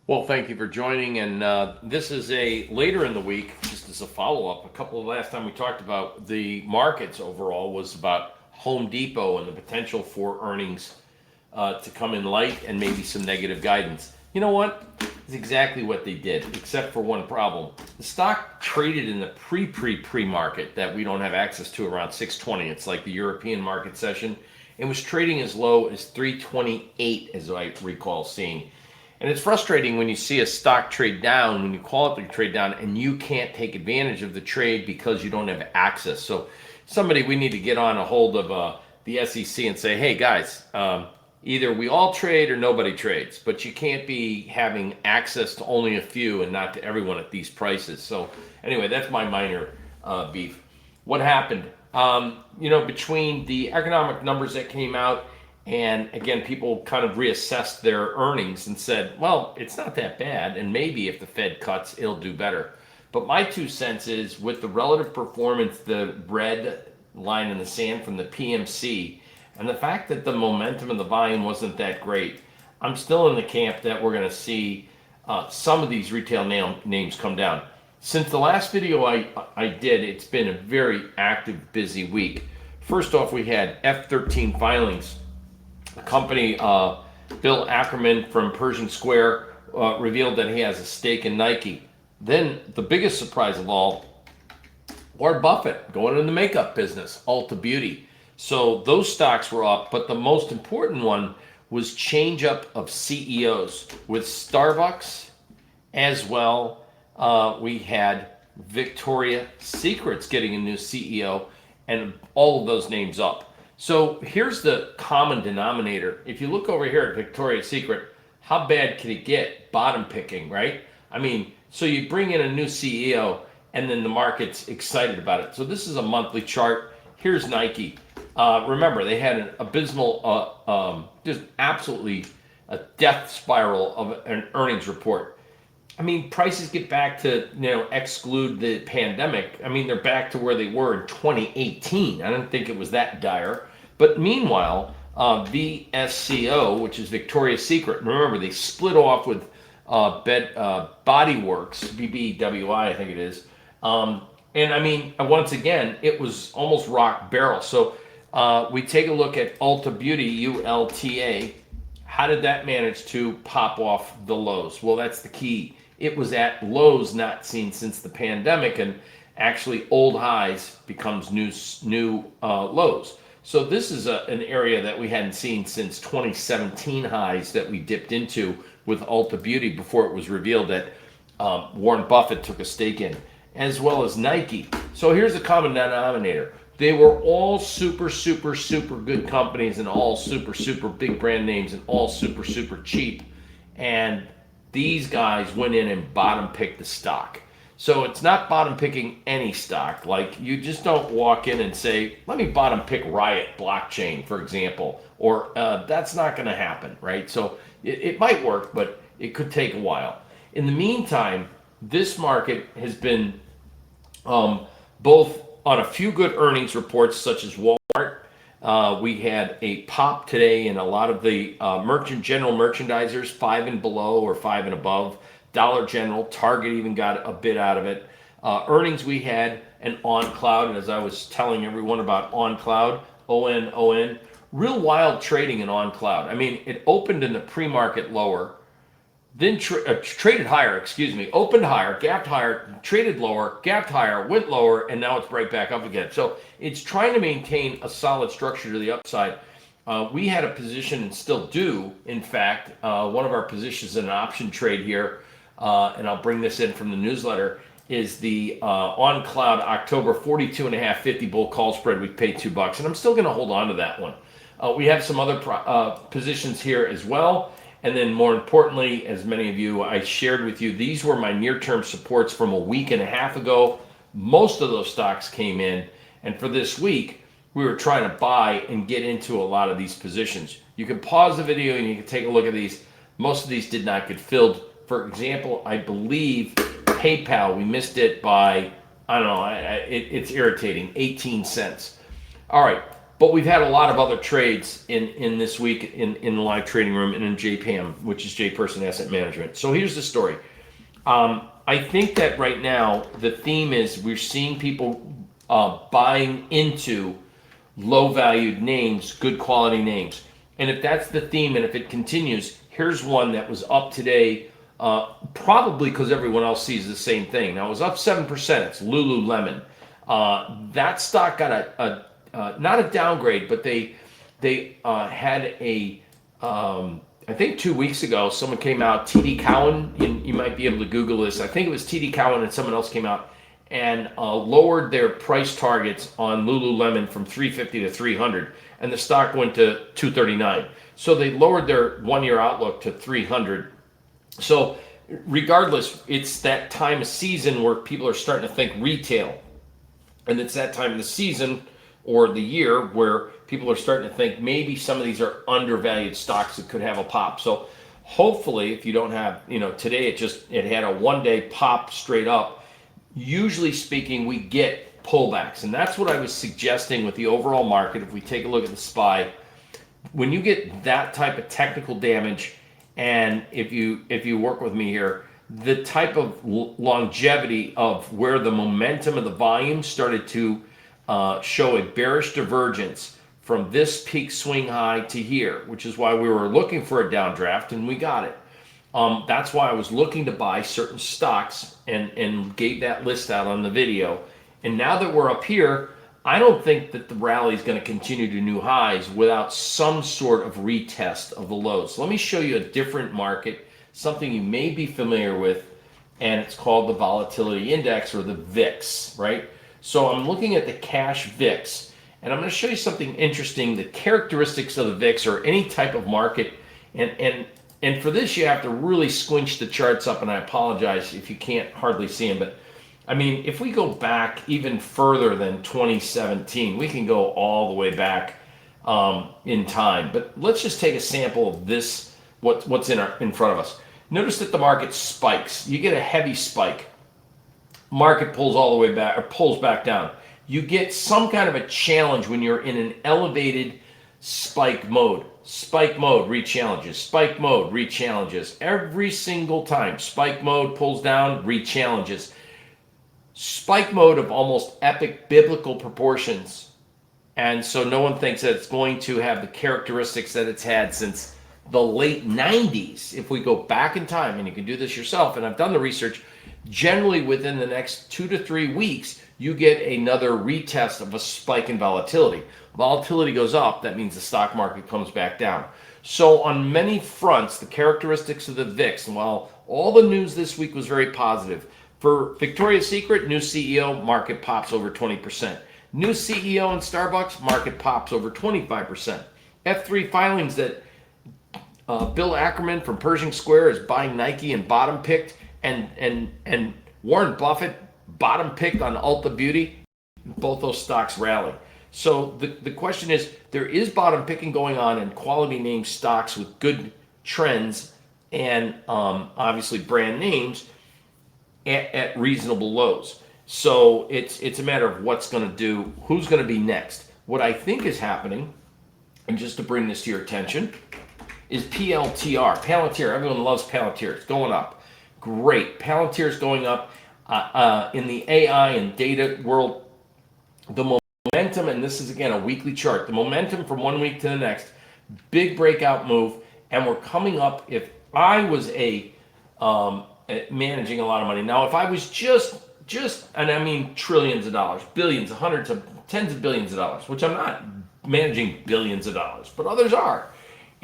Well, thank you for joining. And this is a later in the week, just as a follow up. A couple of last time we talked about the markets overall was about Home Depot and the potential for earnings to come in light and maybe some negative guidance. You know what? It's exactly what they did, except for one problem. The stock traded in the pre-market that we don't have access to around 620. It's like the European market session. It was trading as low as 328, as I recall seeing. And it's frustrating when you see a stock trade down, when you call it the trade down, and you can't take advantage of the trade because you don't have access. So we need to get on a hold of the SEC and say, hey guys, either we all trade or nobody trades, but you can't be having access to only a few and not to everyone at these prices. So anyway, that's my minor beef. What happened? Between the economic numbers that came out, and again, people kind of reassessed their earnings and said, well, it's not that bad. And maybe if the Fed cuts, it'll do better. But my 2 cents is with the relative performance, the red line in the sand from the PMC, and the fact that the momentum and the volume wasn't that great, I'm still in the camp that we're going to see some of these retail names come down. Since the last video I did, it's been a very active, busy week. First off, we had F13 filings. The company, Bill Ackerman from Pershing Square, revealed that he has a stake in Nike. Then the biggest surprise of all, Warren Buffett going in the makeup business, ULTA Beauty. So those stocks were up, but the most important one was change up of CEOs with Starbucks as well. We had Victoria's Secrets getting a new CEO, and all of those names up. So here's the common denominator. If you look over here at Victoria's Secret, how bad can it get? Bottom picking, right? I mean, so you bring in a new CEO and then the market's excited about it. So this is a monthly chart. Here's Nike. Remember, they had an abysmal, just absolutely a death spiral of an earnings report. I mean, prices get back to, exclude the pandemic. I mean, they're back to where they were in 2018. I didn't think it was that dire. But meanwhile, VSCO, which is Victoria's Secret, remember, they split off with Body Works, BBWI, I think it is. And I mean, once again, it was almost rock barrel. So we take a look at ULTA Beauty, ULTA. How did that manage to pop off the lows? Well, that's the key. It was at lows not seen since the pandemic, and actually old highs becomes new lows. So this is an area that we hadn't seen since 2017 highs that we dipped into with ULTA Beauty before it was revealed that Warren Buffett took a stake in, as well as Nike. So here's the common denominator. They were all super, super, super good companies and all super, super big brand names and all super, super cheap. And these guys went in and bottom picked the stock. So it's not bottom picking any stock. Like, you just don't walk in and say, let me bottom pick Riot Blockchain, for example, or that's not going to happen, right? So it might work, but it could take a while. In the meantime, this market has been both on a few good earnings reports, such as Walmart. We had a pop today in a lot of the general merchandisers, 5 and below or 5 and above. Dollar General, Target even got a bit out of it. Earnings we had an OnCloud, and as I was telling everyone about OnCloud, ONON, real wild trading in OnCloud. I mean, it opened in the pre-market lower, then traded higher, opened higher, gapped higher, traded lower, gapped higher, went lower, and now it's right back up again. So it's trying to maintain a solid structure to the upside. We had a position, and still do, in fact, one of our positions in an option trade here, and I'll bring this in from the newsletter, is the OnCloud October 42.5 50 bull call spread. We paid $2, and I'm still going to hold on to that one. We have some other positions here as well. And then more importantly, as many of you, I shared with you, these were my near-term supports from a week and a half ago. Most of those stocks came in. And for this week, we were trying to buy and get into a lot of these positions. You can pause the video and you can take a look at these. Most of these did not get filled. For example, I believe PayPal, we missed it by, I don't know, it's irritating, 18 cents. All right, But we've had a lot of other trades in this week in the live trading room and in JPAM, which is J Person Asset Management. So here's the story. I think that right now the theme is we're seeing people buying into low-valued names, good quality names. And if that's the theme and if it continues, here's one that was up today, probably because everyone else sees the same thing. Now, it was up 7%. It's Lululemon. That stock got a not a downgrade, but they had a I think 2 weeks ago, someone came out, TD Cowen, you might be able to Google this. I think it was TD Cowen and someone else came out and lowered their price targets on Lululemon from 350 to 300, and the stock went to 239. So they lowered their one-year outlook to 300. So regardless, it's that time of season where people are starting to think retail, and it's that time of the season or the year where people are starting to think maybe some of these are undervalued stocks that could have a pop. So hopefully, if you don't have, today it had a one-day pop straight up. Usually speaking, we get pullbacks, and that's what I was suggesting with the overall market. If we take a look at the SPY, when you get that type of technical damage, and if you work with me here, the type of longevity of where the momentum of the volume started to show a bearish divergence from this peak swing high to here, which is why we were looking for a downdraft, and we got it. That's why I was looking to buy certain stocks and gave that list out on the video. And now that we're up here, I don't think that the rally is going to continue to new highs without some sort of retest of the lows. So let me show you a different market, something you may be familiar with, and it's called the volatility index, or the VIX, right? So I'm looking at the cash VIX, and I'm going to show you something interesting, the characteristics of the VIX or any type of market. And for this, you have to really squinch the charts up, and I apologize if you can't hardly see them. But, I mean, if we go back even further than 2017, we can go all the way back in time. But let's just take a sample of this, what's in front of us. Notice that the market spikes. You get a heavy spike. Market pulls all the way back, or pulls back down. You get some kind of a challenge when you're in an elevated spike mode. Spike mode, re-challenges. Spike mode, re-challenges. Every single time. Spike mode pulls down, re-challenges. Spike mode of almost epic biblical proportions. And so no one thinks that it's going to have the characteristics that it's had since the late 90s. If we go back in time, and you can do this yourself, and I've done the research, generally within the next 2 to 3 weeks, you get another retest of a spike in volatility. Volatility goes up, that means the stock market comes back down. So on many fronts, the characteristics of the VIX, and while all the news this week was very positive, for Victoria's Secret, new CEO, market pops over 20%. New CEO in Starbucks, market pops over 25%. F3 filings that Bill Ackerman from Pershing Square is buying Nike and bottom picked, and Warren Buffett bottom picked on ULTA Beauty, both those stocks rally. So the question is, there is bottom picking going on in quality name stocks with good trends and obviously brand names at reasonable lows. So it's a matter of what's going to do, who's going to be next. What I think is happening, and just to bring this to your attention, is PLTR. Palantir, everyone loves Palantir. It's going up. Great. Palantir is going up. In the AI and data world, the momentum, and this is again a weekly chart, the momentum from 1 week to the next, big breakout move, and we're coming up. If I was managing a lot of money, now if I was just, and I mean trillions of dollars, billions, hundreds of, tens of billions of dollars, which I'm not managing billions of dollars, but others are.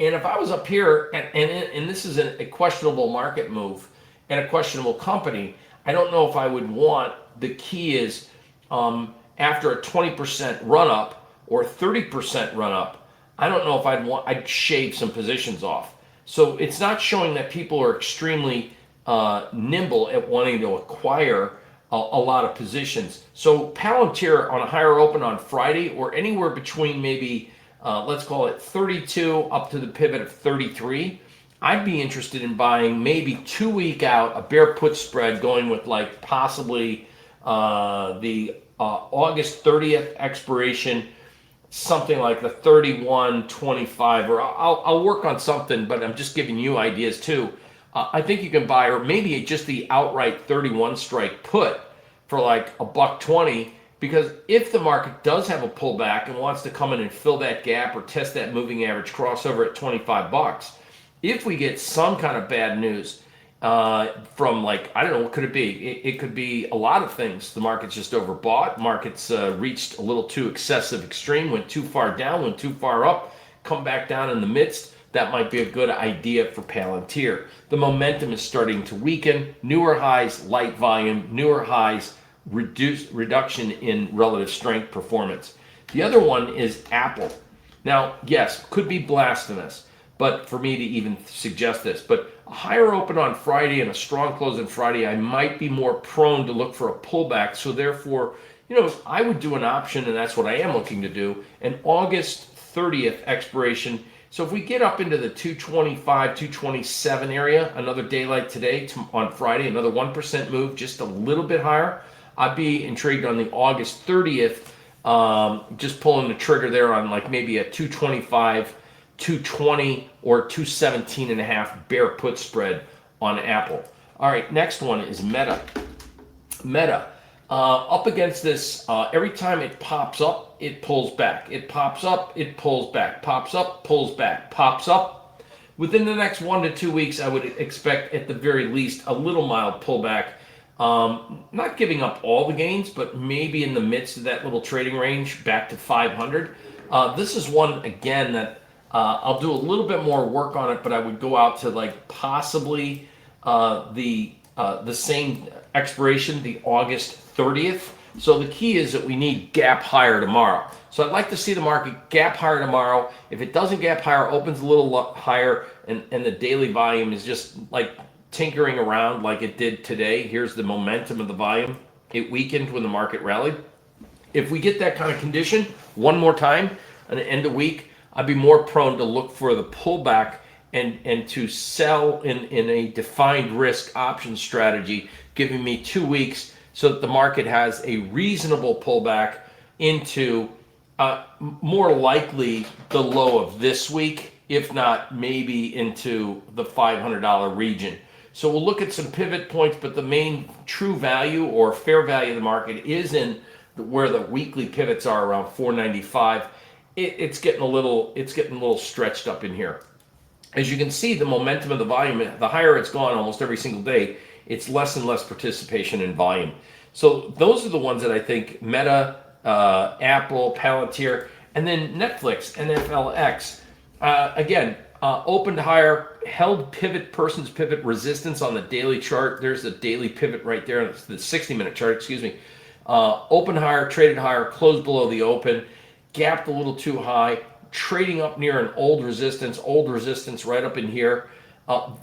And if I was up here, and this is a questionable market move and a questionable company, I don't know if I would want, the key is after a 20% run up or 30% run up, I don't know if I'd shave some positions off. So it's not showing that people are extremely nimble at wanting to acquire a lot of positions. So Palantir on a higher open on Friday, or anywhere between maybe, let's call it 32 up to the pivot of 33, I'd be interested in buying maybe 2 week out, a bear put spread going with like possibly the August 30th expiration something like the 31.25, or I'll work on something, but I'm just giving you ideas too. I think you can buy, or maybe just the outright 31 strike put for like $1.20, because if the market does have a pullback and wants to come in and fill that gap or test that moving average crossover at 25 bucks, if we get some kind of bad news from, like, I don't know, what could it be? It could be a lot of things. The market's just overbought. Market's reached a little too excessive extreme, went too far down, went too far up, come back down in the midst. That might be a good idea for Palantir. The momentum is starting to weaken. Newer highs, light volume. Newer highs, reduction in relative strength performance. The other one is Apple. Now, yes, could be blasphemous, but for me to even suggest this, but a higher open on Friday and a strong close on Friday, I might be more prone to look for a pullback. So therefore, I would do an option, and that's what I am looking to do, an August 30th expiration. So if we get up into the 225, 227 area, another daylight today on Friday, another 1% move, just a little bit higher, I'd be intrigued on the August 30th, just pulling the trigger there on like maybe a 225, 220, or 217.5 bear put spread on Apple. All right, next one is Meta. Meta, up against this, every time it pops up, it pulls back. It pops up, it pulls back. Pops up, pulls back. Pops up. Within the next 1 to 2 weeks, I would expect at the very least a little mild pullback. Not giving up all the gains, but maybe in the midst of that little trading range back to 500. This is one, again, that I'll do a little bit more work on it, but I would go out to like possibly the same expiration, the August 30th. So the key is that we need gap higher tomorrow. So I'd like to see the market gap higher tomorrow. If it doesn't gap higher, opens a little higher, and the daily volume is just like tinkering around like it did today. Here's the momentum of the volume. It weakened when the market rallied. If we get that kind of condition one more time at the end of week, I'd be more prone to look for the pullback and to sell in a defined risk option strategy, giving me 2 weeks so that the market has a reasonable pullback into more likely the low of this week, if not maybe into the $500 region. So we'll look at some pivot points, but the main true value or fair value of the market is in where the weekly pivots are around 495. It's getting a little stretched up in here. As you can see, the momentum of the volume, the higher it's gone almost every single day, it's less and less participation in volume. So those are the ones that I think: Meta, Apple, Palantir, and then Netflix, NFLX. Again, opened higher, held person's pivot resistance on the daily chart. There's the daily pivot right there, the 60-minute chart, excuse me. Opened higher, traded higher, closed below the open, gapped a little too high, trading up near an old resistance right up in here.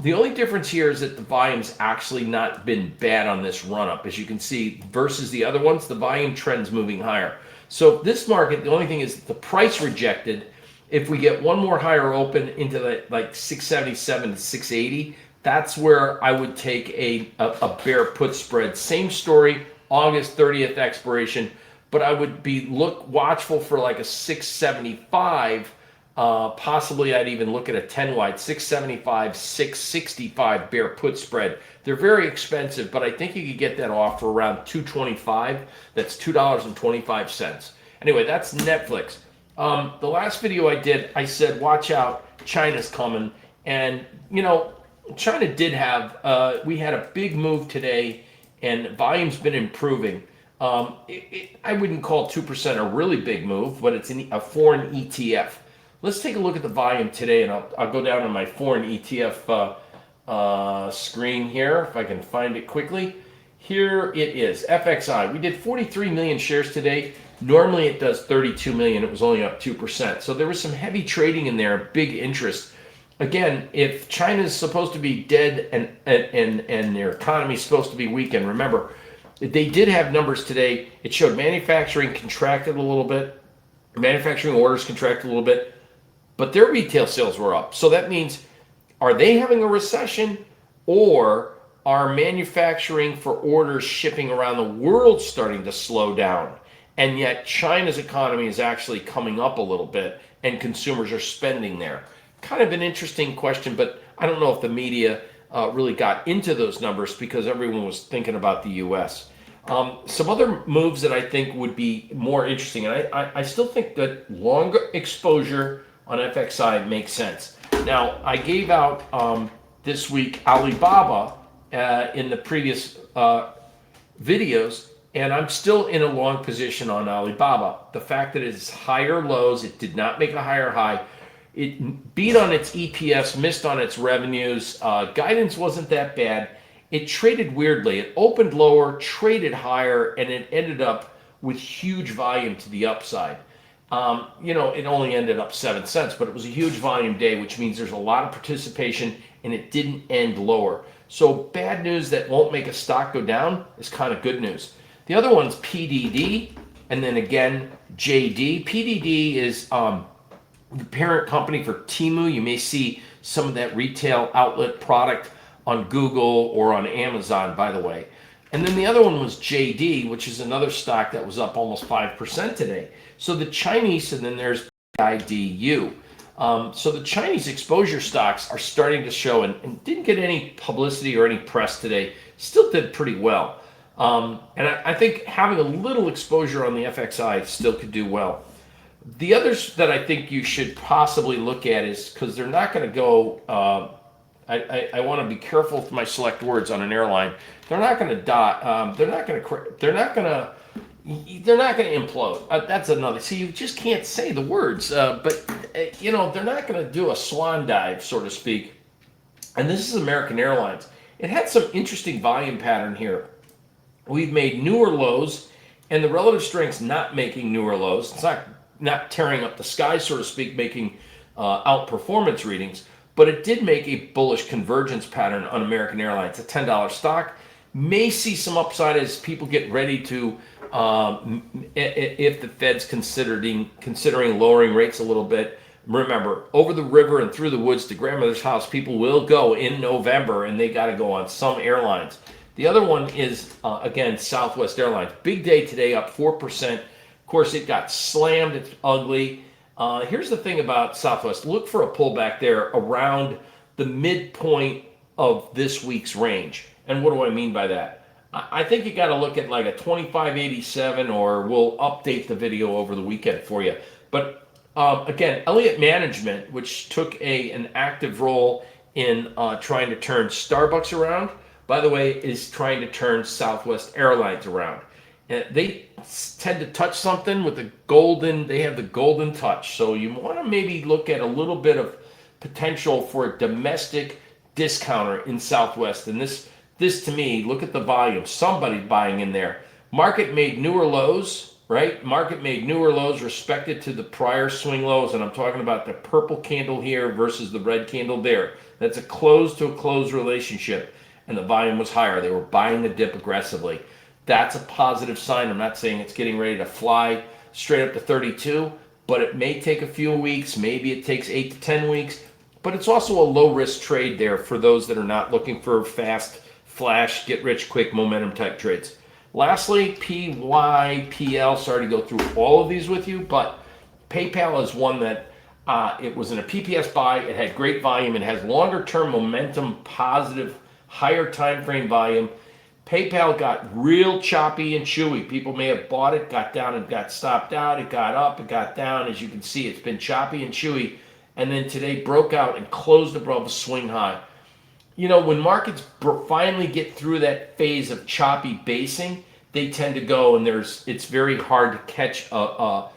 The only difference here is that the volume's actually not been bad on this run-up. As you can see, versus the other ones, the volume trend's moving higher. So this market, the only thing is the price rejected. If we get one more higher open into the like 677 to 680, that's where I would take a bear put spread. Same story, August 30th expiration, but I would be watchful for like a 675. Possibly I'd even look at a 10 wide, 675, 665 bear put spread. They're very expensive, but I think you could get that off for around 225. That's $2.25. Anyway, that's Netflix. The last video I did, I said, watch out, China's coming. And, China did have, we had a big move today, and volume's been improving. I wouldn't call 2% a really big move, but it's a foreign ETF. Let's take a look at the volume today, and I'll go down on my foreign ETF screen here, if I can find it quickly. Here it is, FXI. We did 43 million shares today. Normally it does 32 million. It was only up 2%. So there was some heavy trading in there, big interest. Again, if China's supposed to be dead and their economy is supposed to be weak, and remember, they did have numbers today. It showed manufacturing contracted a little bit. Manufacturing orders contracted a little bit, but their retail sales were up. So that means, are they having a recession, or are manufacturing for orders shipping around the world starting to slow down? and yet China's economy is actually coming up a little bit and consumers are spending there. Kind of an interesting question, but I don't know if the media really got into those numbers because everyone was thinking about the US. Some other moves that I think would be more interesting, and I still think that longer exposure on FXI makes sense. Now, I gave out this week Alibaba in the previous videos, and I'm still in a long position on Alibaba. The fact that it's higher lows, it did not make a higher high. It beat on its EPS, missed on its revenues. Guidance wasn't that bad. It traded weirdly. It opened lower, traded higher, and it ended up with huge volume to the upside. It only ended up 7 cents, but it was a huge volume day, which means there's a lot of participation, and it didn't end lower. So bad news that won't make a stock go down is kind of good news. The other one's PDD, and then again, JD. PDD is the parent company for Temu. You may see some of that retail outlet product on Google or on Amazon, by the way. And then the other one was JD, which is another stock that was up almost 5% today. So the Chinese, and then there's IDU. So the Chinese exposure stocks are starting to show, and didn't get any publicity or any press today, still did pretty well. And I think having a little exposure on the FXI still could do well. The others that I think you should possibly look at is, because they're not going to go, I want to be careful with my select words on an airline. They're not going to die. They're not going to implode. That's another. See, you just can't say the words. But they're not going to do a swan dive, so to speak. And this is American Airlines. It had some interesting volume pattern here. We've made newer lows, and the relative strength's not making newer lows. It's not tearing up the sky, so to speak, making outperformance readings. But it did make a bullish convergence pattern on American Airlines. A $10 stock may see some upside as people get ready to, if the Fed's considering lowering rates a little bit. Remember, over the river and through the woods to grandmother's house, people will go in November, and they got to go on some airlines. The other one is, again, Southwest Airlines. Big day today, up 4%. Of course, it got slammed. It's ugly. Here's the thing about Southwest. Look for a pullback there around the midpoint of this week's range. And what do I mean by that? I think you got to look at like a 2587, or we'll update the video over the weekend for you. But again, Elliott Management, which took an active role in trying to turn Starbucks around, by the way, is trying to turn Southwest Airlines around. They tend to touch something with they have the golden touch. So you want to maybe look at a little bit of potential for a domestic discounter in Southwest. And this to me, look at the volume. Somebody buying in there. Market made newer lows, right? Market made newer lows respected to the prior swing lows. And I'm talking about the purple candle here versus the red candle there. That's a close to a close relationship. And the volume was higher. They were buying the dip aggressively. That's a positive sign. I'm not saying it's getting ready to fly straight up to 32, but it may take a few weeks. Maybe it takes 8 to 10 weeks. But it's also a low-risk trade there for those that are not looking for fast, flash, get-rich-quick momentum type trades. Lastly, PYPL. Sorry to go through all of these with you, but PayPal is one that it was in a PPS buy. It had great volume. It has longer-term momentum, positive, higher time frame volume. PayPal got real choppy and chewy. People may have bought it, got down and got stopped out. It got up, it got down. As you can see, it's been choppy and chewy. And then today broke out and closed above a swing high. When markets finally get through that phase of choppy basing, they tend to go, and it's very hard to catch a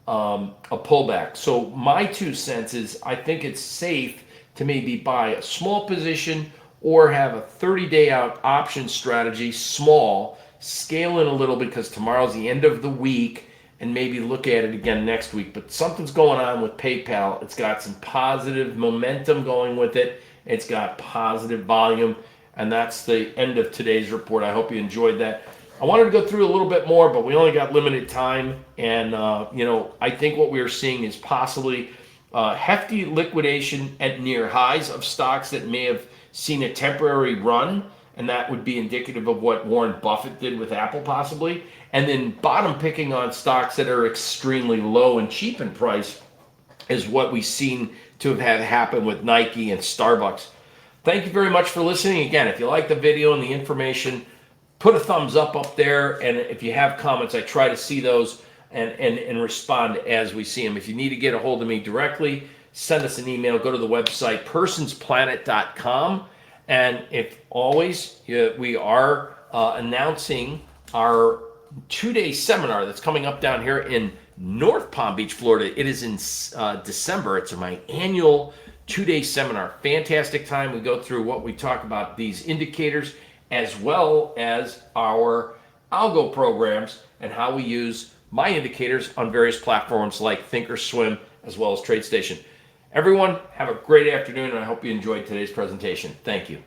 pullback. So my 2 cents is I think it's safe to maybe buy a small position or have a 30-day out option strategy, small, scale in a little because tomorrow's the end of the week, and maybe look at it again next week. But something's going on with PayPal. It's got some positive momentum going with it. It's got positive volume, and that's the end of today's report. I hope you enjoyed that. I wanted to go through a little bit more, but we only got limited time, and I think what we are seeing is possibly hefty liquidation at near highs of stocks that may have seen a temporary run, and that would be indicative of what Warren Buffett did with Apple possibly. And then bottom picking on stocks that are extremely low and cheap in price is what we've seen to have had happen with Nike and Starbucks. Thank you very much for listening. Again, if you like the video and the information, put a thumbs up there. And if you have comments, I try to see those and respond as we see them. If you need to get a hold of me directly, send us an email. Go to the website, personsplanet.com. And if always, we are announcing our 2-day seminar that's coming up down here in North Palm Beach, Florida. It is in December. It's my annual 2-day seminar. Fantastic time. We go through what we talk about, these indicators, as well as our algo programs and how we use my indicators on various platforms like Thinkorswim as well as TradeStation. Everyone, have a great afternoon, and I hope you enjoyed today's presentation. Thank you.